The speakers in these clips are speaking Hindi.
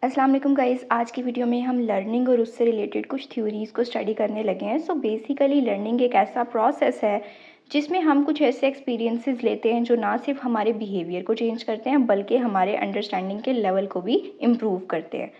अस्सलाम वालेकुम गाइस। आज की वीडियो में हम लर्निंग और उससे रिलेटेड कुछ थ्योरीज़ को स्टडी करने लगे हैं। सो बेसिकली लर्निंग एक ऐसा प्रोसेस है जिसमें हम कुछ ऐसे एक्सपीरियंसेस लेते हैं जो ना सिर्फ हमारे बिहेवियर को चेंज करते हैं बल्कि हमारे अंडरस्टैंडिंग के लेवल को भी इम्प्रूव करते हैं।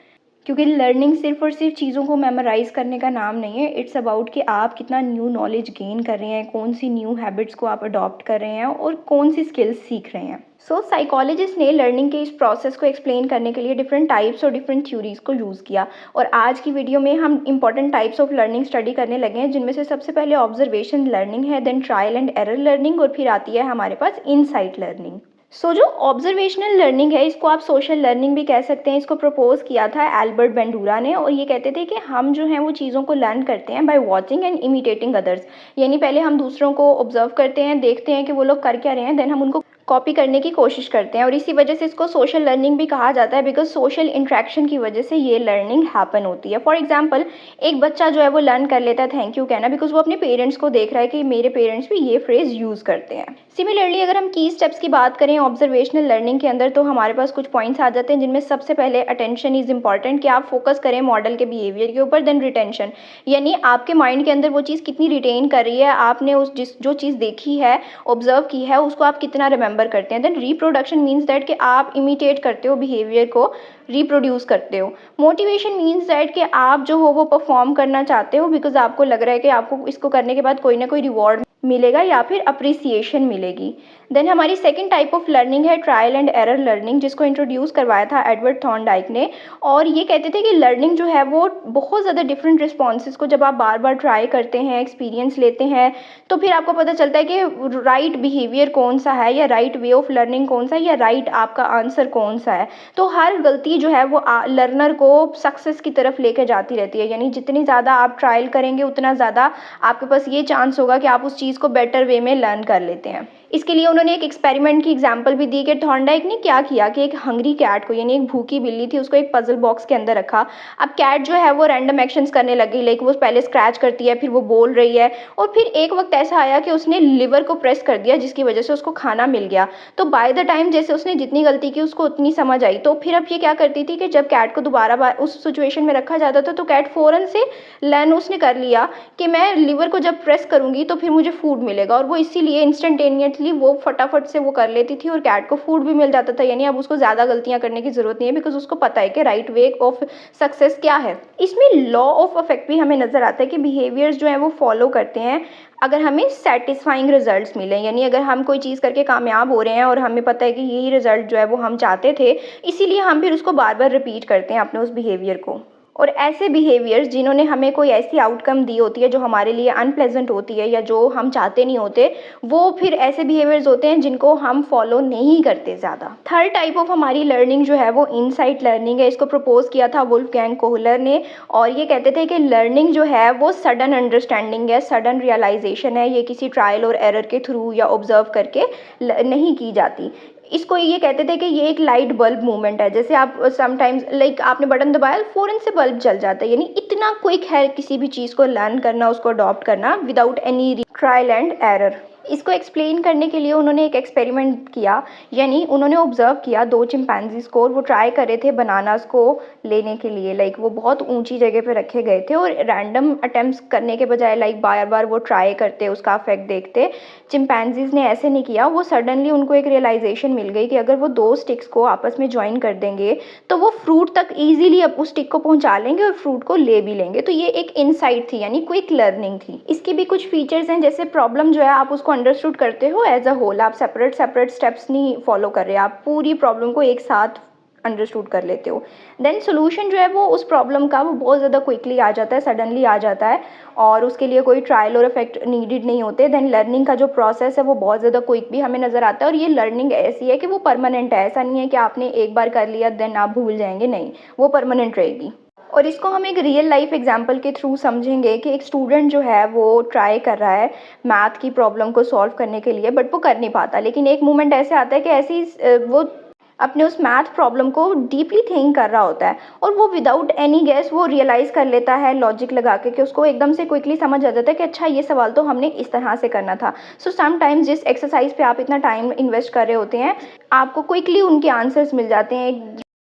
क्योंकि लर्निंग सिर्फ और सिर्फ चीज़ों को मेमोराइज़ करने का नाम नहीं है। इट्स अबाउट कि आप कितना न्यू नॉलेज गेन कर रहे हैं, कौन सी न्यू हैबिट्स को आप अडॉप्ट कर रहे हैं और कौन सी स्किल्स सीख रहे हैं। साइकोलॉजिस्ट ने लर्निंग के इस प्रोसेस को एक्सप्लेन करने के लिए डिफरेंट टाइप्स और डिफरेंट थ्योरीज को यूज़ किया। और आज की वीडियो में हम important types of learning study करने लगे हैं, जिनमें से सबसे पहले ऑब्जर्वेशन लर्निंग है, then trial and error learning और फिर आती है हमारे पास इनसाइट लर्निंग। जो ऑब्जर्वेशनल लर्निंग है, इसको आप सोशल लर्निंग भी कह सकते हैं। इसको प्रपोज किया था एल्बर्ट बेंडूरा ने, और ये कहते थे कि हम जो हैं वो चीज़ों को लर्न करते हैं by watching and imitating others. यानी पहले हम दूसरों को ऑब्जर्व करते हैं, देखते हैं कि वो लोग कर क्या रहे हैं, देन हम उनको कॉपी करने की कोशिश करते हैं। और इसी वजह से इसको सोशल लर्निंग भी कहा जाता है, बिकॉज सोशल इंट्रैक्शन की वजह से ये लर्निंग हैपन होती है। फॉर एग्जांपल, एक बच्चा जो है वो लर्न कर लेता है थैंक यू कहना, बिकॉज वो अपने पेरेंट्स को देख रहा है कि मेरे पेरेंट्स भी ये फ्रेज यूज़ करते हैं। सिमिलरली अगर हम की स्टेप्स की बात करें ऑब्जर्वेशनल लर्निंग के अंदर, तो हमारे पास कुछ पॉइंट्स आ जाते हैं, जिनमें सबसे पहले अटेंशन इज़ इंपॉर्टेंट, कि आप फोकस करें मॉडल के बिहेवियर के ऊपर। देन रिटेंशन, यानी आपके माइंड के अंदर वो चीज़ कितनी रिटेन कर रही है, आपने उस जो चीज़ देखी है, ऑब्जर्व की है, उसको आप कितना रिमेंबर करते हैं। देन रिप्रोडक्शन मीन्स दैट कि आप इमिटेट करते हो, बिहेवियर को रिप्रोड्यूस करते हो। मोटिवेशन मीन्स दैट कि आप जो हो वो परफॉर्म करना चाहते हो, बिकॉज आपको लग रहा है कि आपको इसको करने के बाद कोई ना कोई रिवॉर्ड मिलेगा या फिर अप्रिसिएशन मिलेगी। देन हमारी सेकंड टाइप ऑफ लर्निंग है ट्रायल एंड एरर लर्निंग, जिसको इंट्रोड्यूस करवाया था एडवर्ड थॉर्नडाइक ने। और ये कहते थे कि लर्निंग जो है वो बहुत ज़्यादा डिफरेंट रिस्पॉन्सेज को जब आप बार बार ट्राई करते हैं, एक्सपीरियंस लेते हैं, तो फिर आपको पता चलता है कि राइट बिहेवियर कौन सा है, या राइट वे ऑफ लर्निंग कौन सा है, या राइट आपका आंसर कौन सा है। तो हर गलती जो है वो लर्नर को सक्सेस की तरफ लेकर जाती रहती है। यानी जितनी ज़्यादा आप ट्रायल करेंगे, उतना ज़्यादा आपके पास ये चांस होगा कि आप उस चीज़ को बेटर वे में लर्न कर लेते हैं। इसके लिए उन्होंने एक एक्सपेरिमेंट की एग्जांपल भी दी कि थॉर्नडाइक ने क्या किया कि एक हंग्री कैट को, यानी एक भूखी बिल्ली थी, उसको एक पजल बॉक्स के अंदर रखा। अब कैट जो है वो रैंडम एक्शंस करने लगी, लाइक वो पहले स्क्रैच करती है, फिर वो बोल रही है, और फिर एक वक्त ऐसा आया कि उसने लिवर को प्रेस कर दिया, जिसकी वजह से उसको खाना मिल गया। तो बाय द टाइम जैसे उसने जितनी गलती की उसको उतनी समझ आई। तो फिर अब ये क्या करती थी कि जब कैट को दोबारा उस सिचुएशन में रखा जाता था, तो कैट फ़ौरन से लर्न उसने कर लिया कि मैं लिवर को जब प्रेस करूँगी तो फिर मुझे फूड मिलेगा, और वो इसीलिए इंस्टेंटेनियसली वो फटाफट से वो कर लेती थी और कैट को फूड भी मिल जाता था। यानी अब उसको ज़्यादा गलतियाँ करने की ज़रूरत नहीं है, बिकॉज उसको पता है कि राइट वे ऑफ सक्सेस क्या है। इसमें लॉ ऑफ अफेक्ट भी हमें नज़र आता है कि बिहेवियर्स जो हैं वो फॉलो करते हैं अगर हमें सेटिस्फाइंग रिजल्ट्स मिले। यानी अगर हम कोई चीज़ करके कामयाब हो रहे हैं और हमें पता है कि यही रिजल्ट जो है वो हम चाहते थे, इसीलिए हम फिर उसको बार बार रिपीट करते हैं अपने उस बिहेवियर को। और ऐसे बिहेवियर्स जिन्होंने हमें कोई ऐसी आउटकम दी होती है जो हमारे लिए अनप्लेजेंट होती है या जो हम चाहते नहीं होते, वो फिर ऐसे बिहेवियर्स होते हैं जिनको हम फॉलो नहीं करते ज़्यादा। थर्ड टाइप ऑफ हमारी लर्निंग जो है वो इनसाइट लर्निंग है। इसको प्रपोज किया था वुल्फगैंग कोहलर ने, और ये कहते थे कि लर्निंग जो है वो सडन अंडरस्टैंडिंग है, सडन रियलाइजेशन है। ये किसी ट्रायल और एरर के थ्रू या ऑब्जर्व करके नहीं की जाती। इसको ये कहते थे कि ये एक लाइट बल्ब मूवमेंट है। जैसे आप समटाइम्स लाइक आपने बटन दबाया, फ़ौरन से बल्ब जल जाता है। यानी इतना क्विक है किसी भी चीज़ को लर्न करना, उसको अडॉप्ट करना without any trial and error. इसको एक्सप्लेन करने के लिए उन्होंने एक एक्सपेरिमेंट किया। यानी उन्होंने ऑब्जर्व किया दो चिंपैंजीज़ को, और वो ट्राई कर रहे थे बनानास को लेने के लिए। लाइक वो बहुत ऊंची जगह पे रखे गए थे, और रैंडम अटेम्प्ट्स करने के बजाय लाइक बार बार वो ट्राई करते, उसका इफेक्ट देखते। चिंपैंजीज़ ने ऐसे नहीं किया। वो सडनली उनको एक रियलाइजेशन मिल गई कि अगर वो दो स्टिक्स को आपस में ज्वाइन कर देंगे तो वो फ्रूट तक ईजिली अब उस स्टिक को पहुंचा लेंगे और फ्रूट को ले भी लेंगे। तो ये एक इनसाइट थी, यानी क्विक लर्निंग थी। इसके भी कुछ फीचर्स हैं, जैसे प्रॉब्लम जो है आप उसको अंडरस्टूड करते हो एज अ होल। आप सेपरेट सेपरेट स्टेप्स नहीं फॉलो कर रहे, आप पूरी प्रॉब्लम को एक साथ अंडरस्टूड कर लेते हो। देन सोल्यूशन जो है वो उस प्रॉब्लम का वो बहुत ज़्यादा क्विकली आ जाता है, सडनली आ जाता है, और उसके लिए कोई ट्रायल और इफेक्ट नीडेड नहीं होते। देन लर्निंग का जो प्रोसेस है वो बहुत ज़्यादा क्विक भी हमें नज़र आता है। और ये लर्निंग ऐसी है कि वो परमानेंट है। ऐसा नहीं है कि आपने एक बार कर लिया देन आप भूल जाएंगे, नहीं, वो परमानेंट रहेगी। और इसको हम एक रियल लाइफ एग्जांपल के थ्रू समझेंगे कि एक स्टूडेंट जो है वो ट्राई कर रहा है मैथ की प्रॉब्लम को सॉल्व करने के लिए, बट वो कर नहीं पाता। लेकिन एक मोमेंट ऐसे आता है कि ऐसी वो अपने उस मैथ प्रॉब्लम को डीपली थिंक कर रहा होता है, और वो विदाउट एनी गेस वो रियलाइज़ कर लेता है लॉजिक लगा के, कि उसको एकदम से क्विकली समझ आ जाता है कि अच्छा ये सवाल तो हमने इस तरह से करना था। सो समटाइम्स जिस एक्सरसाइज पे आप इतना टाइम इन्वेस्ट कर रहे होते हैं, आपको क्विकली उनके आंसर्स मिल जाते हैं।